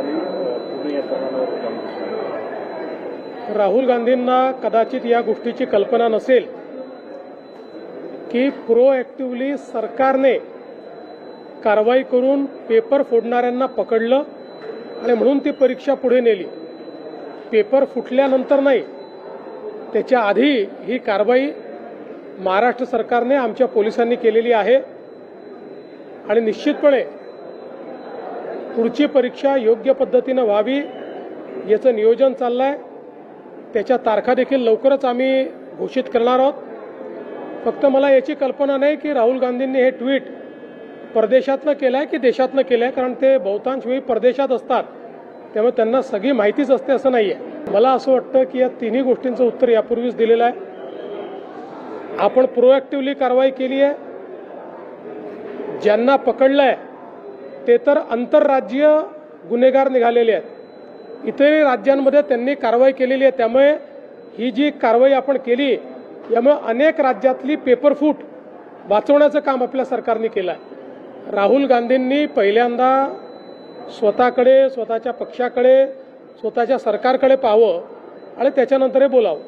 झाली पूर्ण या प्रमाणावर काम दिसलं। राहुल गांधींना कदाचित या गोष्टीची कल्पना नसेल की प्रोएक्टिव्हली सरकारने कारवाई करून पेपर फोडणाऱ्यांना पकडलं आणि म्हणून ती परीक्षा पुढे नेली। पेपर फुटल्यानंतर नाही, त्याच्या आधी ही कारवाई महाराष्ट्र सरकारने आमच्या पोलिसांनी केलेली आहे आणि निश्चितपणे पुढची परीक्षा योग्य पद्धतीनं व्हावी याचं नियोजन चाललं आहे। त्याच्या तारखा देखील लवकरच आम्ही घोषित करणार आहोत। फक्त मला याची कल्पना नाही की राहुल गांधींनी हे ट्विट परदेशातनं केलं आहे की देशातनं केलं आहे, कारण ते बहुतांश वेळी परदेशात असतात, त्यामुळे त्यांना सगळी माहितीच असते असं नाही आहे। मला असं वाटतं की या तिन्ही गोष्टींचं उत्तर यापूर्वीच दिलेलं आहे। आपण प्रोएक्टिव्हली कारवाई केली आहे। ज्यांना पकडलं आहे ते तर आंतरराज्यीय गुन्हेगार निघालेले आहेत, इतरही राज्यांमध्ये त्यांनी कारवाई केलेली आहे। त्यामुळे ही जी कारवाई आपण केली यामुळे अनेक राज्यातली पेपरफूट वाचवण्याचं काम आपल्या सरकारने केलं आहे। राहुल गांधींनी पहिल्यांदा स्वतःकडे, स्वतःच्या पक्षाकडे, स्वतःच्या सरकारकडे पाहावं आणि त्याच्यानंतर हे बोलावं।